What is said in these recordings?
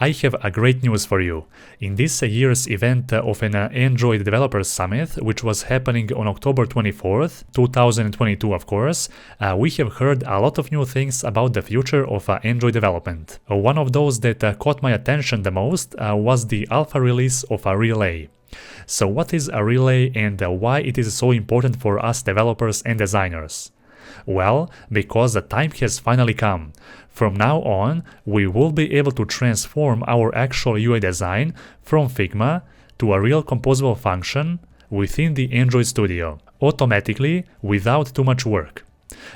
I have a great news for you. In this year's event of an Android Developers Summit, which was happening on October 24th, 2022 of course, we have heard a lot of new things about the future of Android development. One of those that caught my attention the most was the alpha release of a Relay. So what is a Relay and why it is so important for us developers and designers? Well, because the time has finally come. From now on, we will be able to transform our actual UI design from Figma to a real composable function within the Android Studio, automatically, without too much work.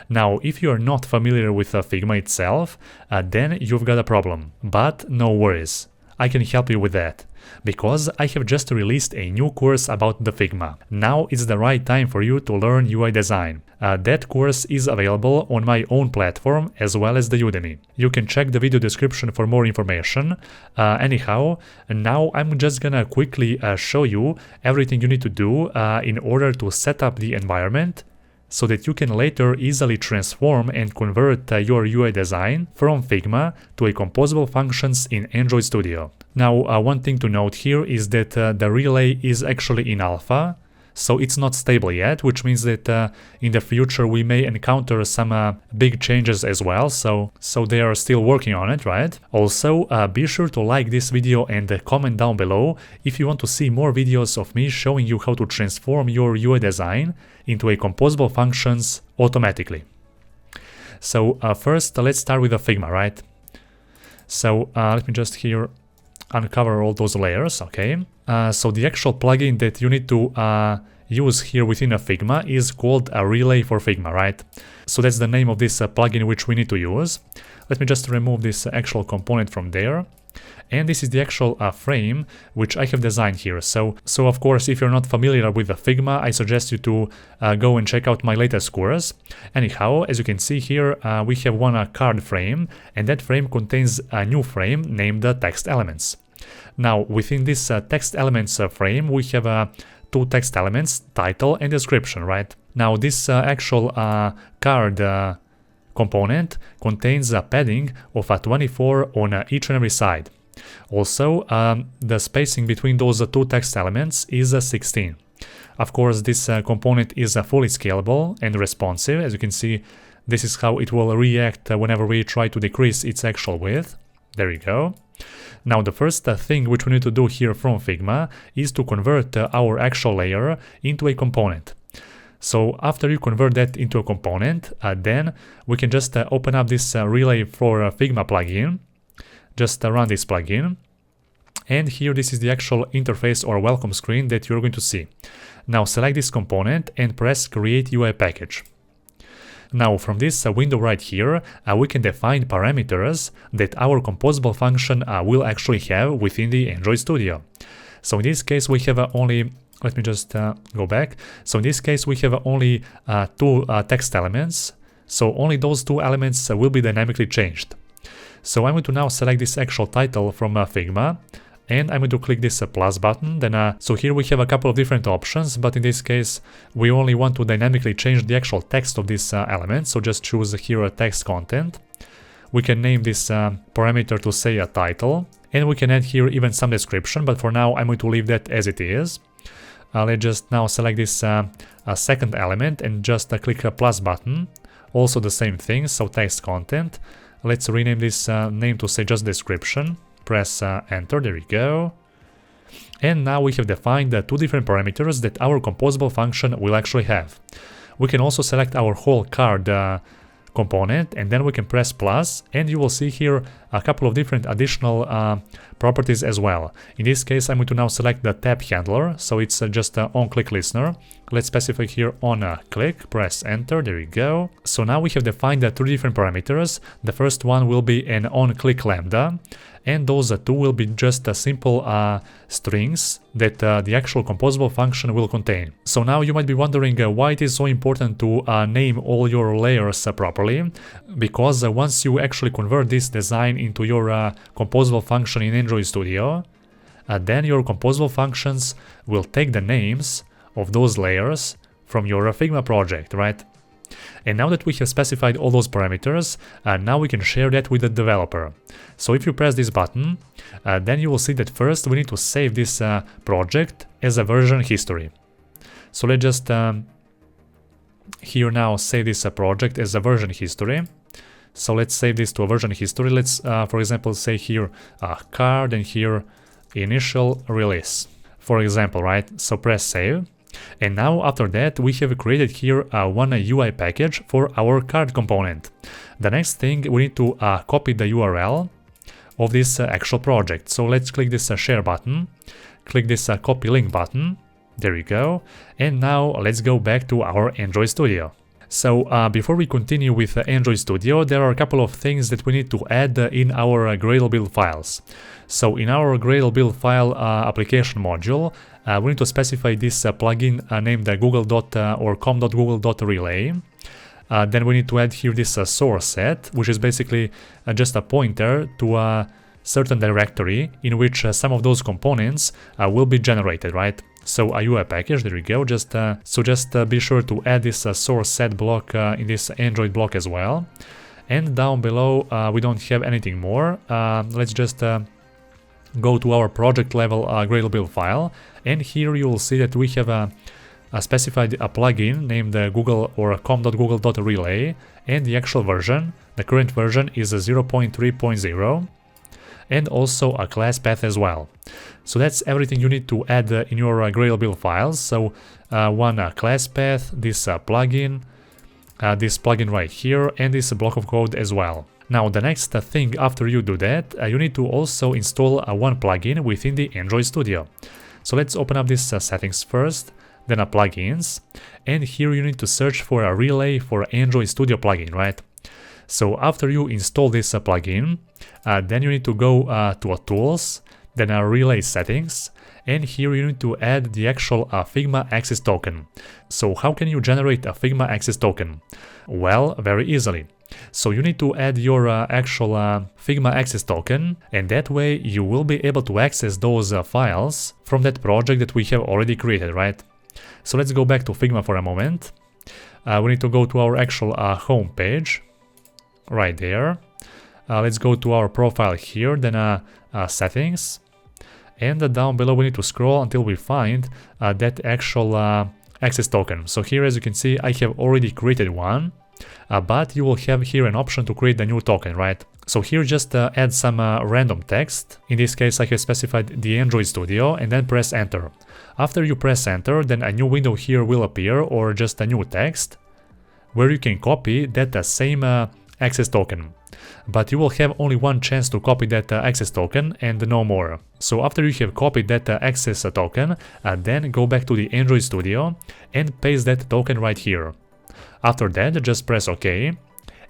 Now, if you are not familiar with Figma itself, then you've got a problem. But no worries, I can help you with that, because I have just released a new course about the Figma. Now is the right time for you to learn UI design. That course is available on my own platform as well as the Udemy. You can check the video description for more information. Anyhow, now I'm just gonna quickly show you everything you need to do in order to set up the environment, so that you can later easily transform and convert your UI design from Figma to a composable functions in Android Studio. Now, one thing to note here is that the Relay is actually in alpha, so it's not stable yet, which means that in the future we may encounter some big changes as well, so they are still working on it, right? Also, be sure to like this video and comment down below if you want to see more videos of me showing you how to transform your UI design into a composable functions automatically. So first, let's start with the Figma, right? So let me just here uncover all those layers, okay? So the actual plugin that you need to use here within a Figma is called a Relay for Figma, right? So that's the name of this plugin which we need to use. Let me just remove this actual component from there. And this is the actual frame which I have designed here. So of course, if you're not familiar with the Figma, I suggest you to go and check out my latest course. Anyhow, as you can see here, we have one card frame, and that frame contains a new frame named text elements. Now, within this text elements frame, we have two text elements, title and description, right? Now, this actual card component contains a padding of 24 on each and every side. Also, the spacing between those two text elements is 16. Of course, this component is fully scalable and responsive. As you can see, this is how it will react whenever we try to decrease its actual width. There you go. Now, the first thing which we need to do here from Figma is to convert our actual layer into a component. So after you convert that into a component, then we can just open up this Relay for Figma plugin. Just run this plugin, and here this is the actual interface or welcome screen that you're going to see. Now select this component and press Create UI Package. Now from this window right here, we can define parameters that our composable function will actually have within the Android Studio. So in this case we have only, let me just go back. So in this case we have only two text elements, so only those two elements will be dynamically changed. So I'm going to now select this actual title from Figma, and I'm going to click this plus button. Then, so here we have a couple of different options, but in this case we only want to dynamically change the actual text of this element. So just choose here a text content. We can name this parameter to say a title, and we can add here even some description, but for now I'm going to leave that as it is. Let's just now select this second element and just click a plus button. Also the same thing, so text content. Let's rename this name to say just description. Press enter, there we go. And now we have defined the two different parameters that our composable function will actually have. We can also select our whole card component, and then we can press plus, and you will see here a couple of different additional properties as well. In this case, I'm going to now select the tab handler, so it's just an on-click listener. Let's specify here on click, press enter, there we go. So now we have defined the two different parameters. The first one will be an on-click lambda, and those two will be just simple strings that the actual composable function will contain. So now you might be wondering why it is so important to name all your layers properly, because once you actually convert this design into your composable function in Android Studio, then your composable functions will take the names of those layers from your Figma project, right? And now that we have specified all those parameters, now we can share that with the developer. So if you press this button, then you will see that first we need to save this project as a version history. So let's just here now save this project as a version history. So let's save this to a version history. Let's, for example, say here card and here initial release, for example, right? So press save. And now after that, we have created here one UI package for our card component. The next thing, we need to copy the URL of this actual project. So let's click this share button, click this copy link button. There you go. And now let's go back to our Android Studio. So before we continue with Android Studio, there are a couple of things that we need to add in our Gradle build files. So in our Gradle build file application module, we need to specify this plugin named or com.google.relay. Then we need to add here this source set, which is basically just a pointer to a certain directory in which some of those components will be generated, right? So a UI package, there we go. Just be sure to add this source set block in this Android block as well. And down below, we don't have anything more. Let's just go to our project level Gradle build file, and here you will see that we have specified a plugin named Google or com.google.relay, and the actual version, the current version is 0.3.0, and also a class path as well. So that's everything you need to add in your Gradle build files. So one class path, this plugin right here, and this block of code as well. Now the next thing after you do that, you need to also install one plugin within the Android Studio. So let's open up this settings first, then plugins, and here you need to search for a relay for Android Studio plugin, right? So after you install this plugin, then you need to go to tools, then relay settings, and here you need to add the actual Figma access token. So how can you generate a Figma access token? Well, very easily. So you need to add your actual Figma access token, and that way you will be able to access those files from that project that we have already created, right? So let's go back to Figma for a moment. We need to go to our actual home page, right there. Let's go to our profile here, then settings, and down below we need to scroll until we find that actual access token. So here, as you can see, I have already created one. But you will have here an option to create a new token, right? So here just add some random text. In this case I have specified the Android Studio, and then press enter. After you press enter, then a new window here will appear, or just a new text, where you can copy that same access token. But you will have only one chance to copy that access token and no more. So after you have copied that access token, then go back to the Android Studio and paste that token right here. After that, just press OK,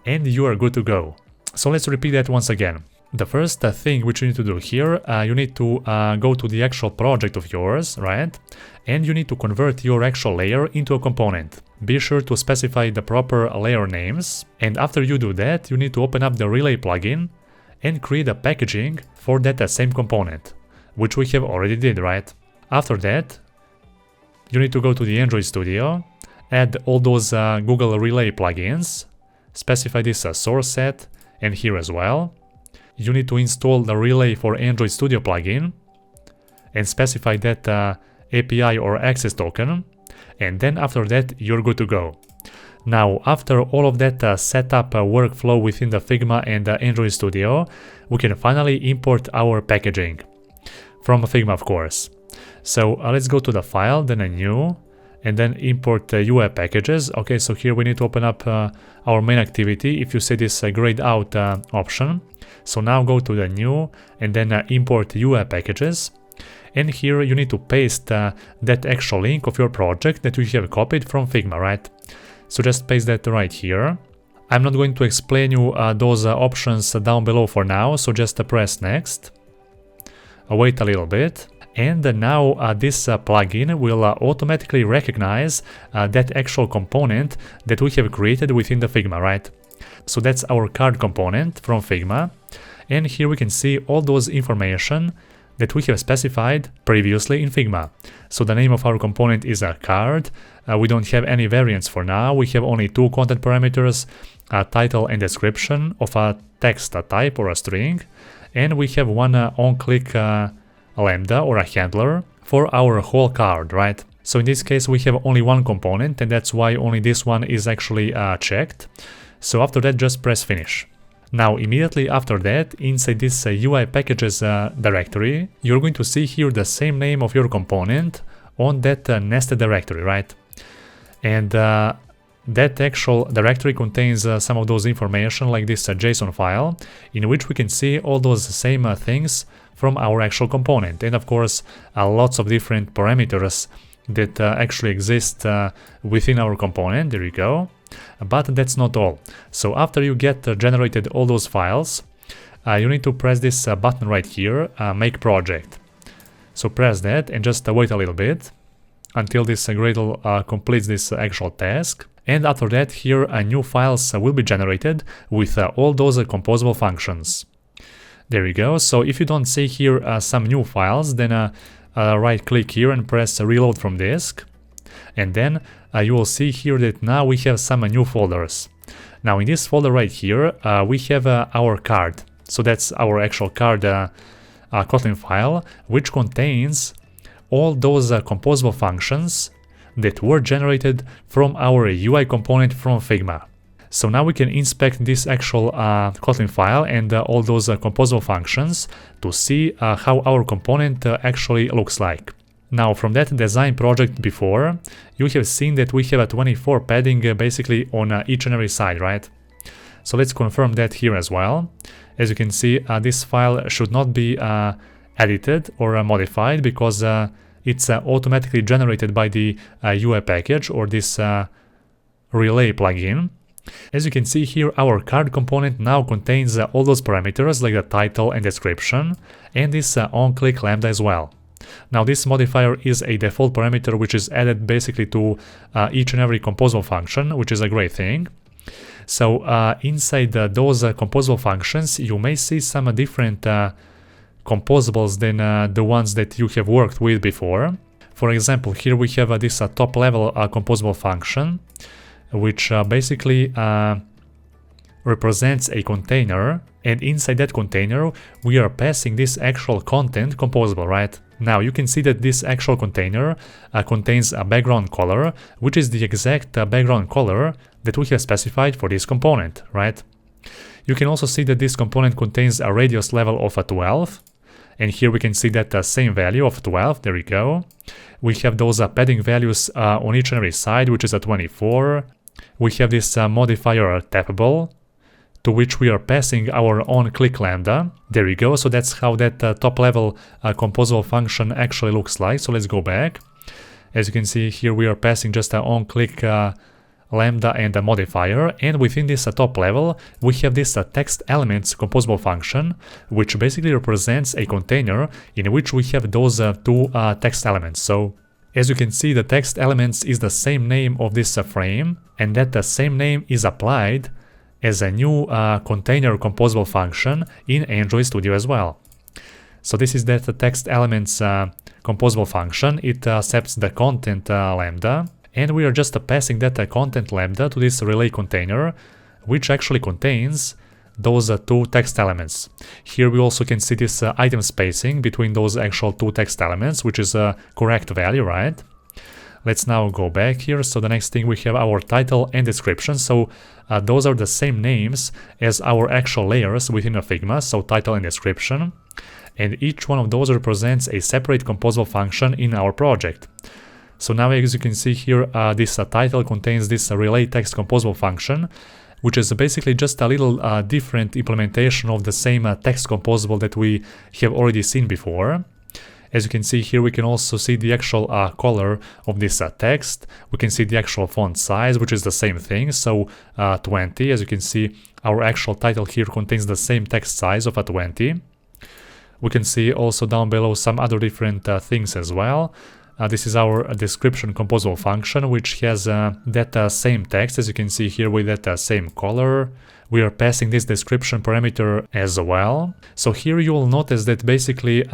and you are good to go. So let's repeat that once again. The first thing which you need to do here, you need to go to the actual project of yours, right? And you need to convert your actual layer into a component. Be sure to specify the proper layer names, and after you do that, you need to open up the Relay plugin and create a packaging for that same component, which we have already did, right? After that, you need to go to the Android Studio, add all those Google Relay plugins, specify this source set, and here as well. You need to install the Relay for Android Studio plugin and specify that API or access token, and then after that you're good to go. Now, after all of that setup workflow within the Figma and Android Studio, we can finally import our packaging from Figma, of course. So let's go to the file, then a new, and then import UI packages. Okay, so here we need to open up our main activity. If you see this grayed out option, so now go to the new and then import UI packages. And here you need to paste that actual link of your project that you have copied from Figma, right? So just paste that right here. I'm not going to explain you those options down below for now, so just press next. Wait a little bit. And now this plugin will automatically recognize that actual component that we have created within the Figma, right? So that's our card component from Figma. And here we can see all those information that we have specified previously in Figma. So the name of our component is a card. We don't have any variants for now. We have only two content parameters, a title and description of a text, a type or a string. And we have one on-click lambda or a handler for our whole card, right? So in this case, we have only one component, and that's why only this one is actually checked. So after that, just press finish. Now, immediately after that, inside this UI packages directory, you're going to see here the same name of your component on that nested directory, right? And that actual directory contains some of those information like this JSON file, in which we can see all those same things from our actual component. And of course, lots of different parameters that actually exist within our component. There you go. But that's not all. So after you get generated all those files, you need to press this button right here, make project. So press that and just wait a little bit until this Gradle completes this actual task. And after that, here new files will be generated with all those composable functions. There you go. So if you don't see here some new files, then right click here and press reload from disk. And then you will see here that now we have some new folders. Now in this folder right here, we have our card. So that's our actual card Kotlin file, which contains all those composable functions that were generated from our UI component from Figma. So now we can inspect this actual Kotlin file and all those composable functions to see how our component actually looks like. Now from that design project before, you have seen that we have a 24 padding basically on each and every side, right? So let's confirm that here as well. As you can see, this file should not be edited or modified because it's automatically generated by the UI package or this relay plugin. As you can see here, our card component now contains all those parameters like the title and description, and this on-click lambda as well. Now this modifier is a default parameter which is added basically to each and every composable function, which is a great thing. So inside those composable functions, you may see some different composables than the ones that you have worked with before. For example, here we have this top level composable function, which basically represents a container, and inside that container we are passing this actual content composable, right? Now you can see that this actual container contains a background color, which is the exact background color that we have specified for this component, right? You can also see that this component contains a radius level of 12, and here we can see that same value of 12, there we go. We have those padding values on each and every side, which is a 24. We have this modifier tappable, to which we are passing our on-click lambda. There we go. So that's how that top-level composable function actually looks like. So let's go back. As you can see here, we are passing just an on-click lambda and a modifier. And within this top level, we have this text elements composable function, which basically represents a container in which we have those two text elements. So as you can see, the text elements is the same name of this frame, and that same name is applied as a new container composable function in Android Studio as well. So this is that text elements composable function. It accepts the content lambda, and we are just passing that content lambda to this relay container, which actually contains those two text elements. Here we also can see this item spacing between those actual two text elements, which is a correct value, right? Let's now go back here. So the next thing, we have our title and description. So those are the same names as our actual layers within a Figma, so title and description. And each one of those represents a separate composable function in our project. So now, as you can see here, this title contains this relay text composable function, which is basically just a little different implementation of the same text composable that we have already seen before. As you can see here, we can also see the actual color of this text. We can see the actual font size, which is the same thing, so 20. As you can see, our actual title here contains the same text size of 20. We can see also down below some other different things as well. This is our description composable function, which has that same text, as you can see here, with that same color. We are passing this description parameter as well. So here you will notice that basically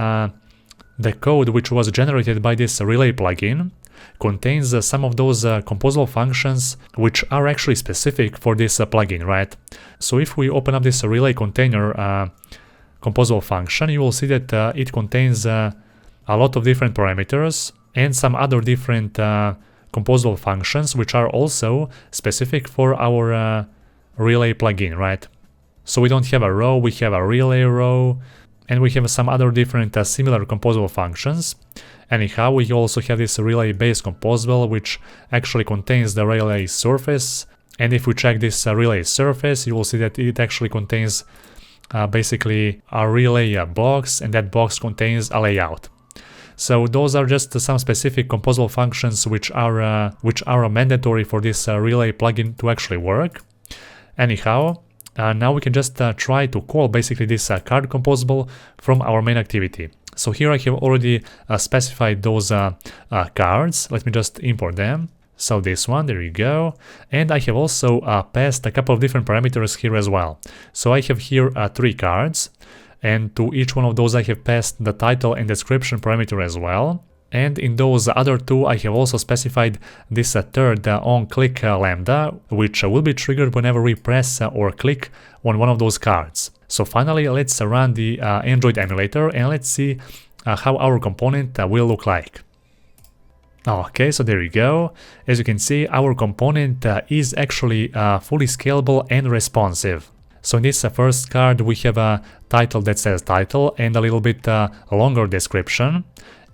the code which was generated by this relay plugin contains some of those composable functions which are actually specific for this plugin, right? So if we open up this relay container composable function, you will see that it contains a lot of different parameters and some other different composable functions which are also specific for our relay plugin, right? So we don't have a row, we have a relay row, and we have some other different similar composable functions. Anyhow, we also have this relay base composable which actually contains the relay surface, and if we check this relay surface, you will see that it actually contains basically a relay box, and that box contains a layout. So those are just some specific composable functions which are mandatory for this relay plugin to actually work. Anyhow, now we can just try to call basically this card composable from our main activity. So here I have already specified those cards. Let me just import them. So this one, there you go. And I have also passed a couple of different parameters here as well. So I have here 3 cards, and to each one of those I have passed the title and description parameter as well. And in those other 2 I have also specified this third on-click lambda, which will be triggered whenever we press or click on one of those cards. So finally, let's run the Android emulator and let's see how our component will look like. Okay, so there you go. As you can see, our component is actually fully scalable and responsive. So in this first card we have a title that says title and a little bit longer description.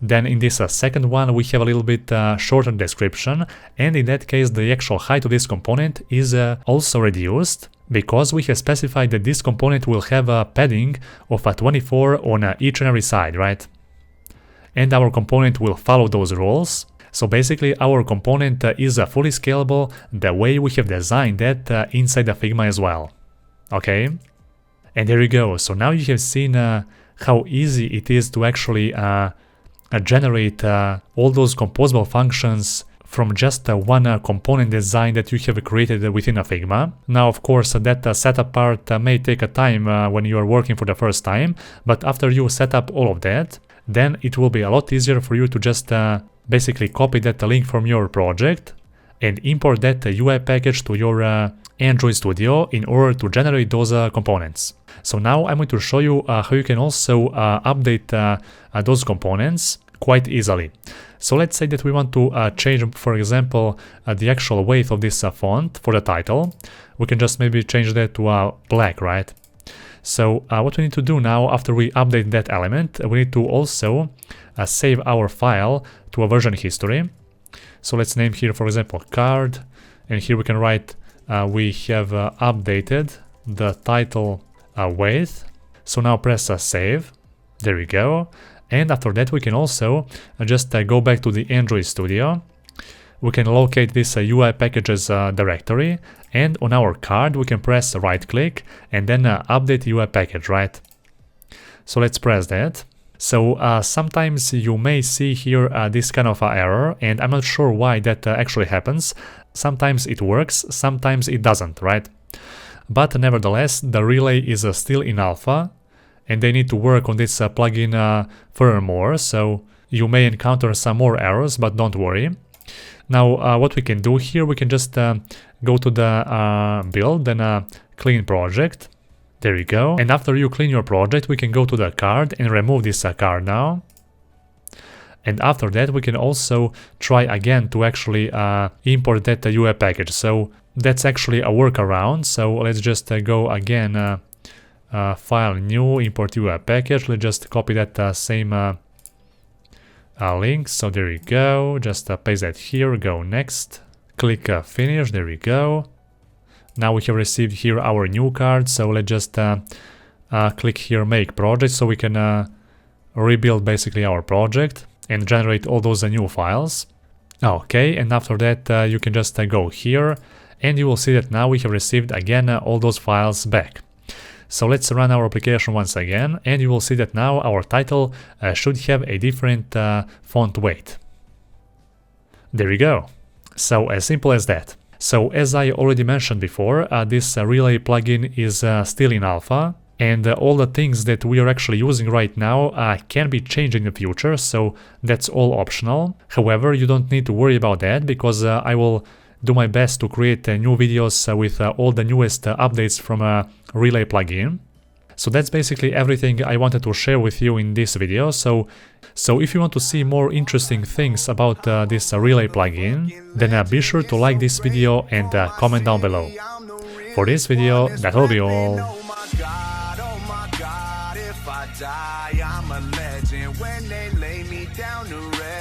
Then in this second one we have a little bit shorter description, and in that case the actual height of this component is also reduced, because we have specified that this component will have a padding of 24 on each and every side, right? And our component will follow those rules. So basically our component is fully scalable the way we have designed that inside the Figma as well. Okay? And there you go. So now you have seen how easy it is to actually generate all those composable functions from just one component design that you have created within a Figma. Now, of course, that setup part may take a time when you are working for the first time, but after you set up all of that, then it will be a lot easier for you to just basically copy that link from your project and import that UI package to your Android Studio in order to generate those components. So now I'm going to show you how you can also update those components quite easily. So let's say that we want to change, for example, the actual weight of this font for the title. We can just maybe change that to black, right? So what we need to do now, after we update that element, we need to also save our file to a version history. So let's name here, for example, card, and here we can write we have updated the title weight. So now press save. There we go. And after that we can also just go back to the Android Studio. We can locate this UI packages directory, and on our card we can press right click and then update UI package, right? So let's press that. So sometimes you may see here this kind of error, and I'm not sure why that actually happens. Sometimes it works, sometimes it doesn't, right? But nevertheless, the relay is still in alpha, and they need to work on this plugin furthermore, so you may encounter some more errors, but don't worry. Now what we can do here, we can just go to the build, then clean project. There you go. And after you clean your project, we can go to the card and remove this card now. And after that, we can also try again to actually import that UI package. So that's actually a workaround. So let's just go again, file new, import UI package. Let's just copy that same link. So there you go. Just paste that here, go next, click finish. There we go. Now we have received here our new card, so let's just click here make project, so we can rebuild basically our project and generate all those new files. Okay, and after that you can just go here and you will see that now we have received again all those files back. So let's run our application once again, and you will see that now our title should have a different font weight. There you go. So as simple as that. So as I already mentioned before, this relay plugin is still in alpha, And all the things that we are actually using right now can be changed in the future, so that's all optional. However, you don't need to worry about that, because I will do my best to create new videos with all the newest updates from a Relay plugin. So that's basically everything I wanted to share with you in this video. So if you want to see more interesting things about this Relay plugin, then be sure to like this video and comment down below. For this video, that will be all. I'm a legend when they lay me down to rest.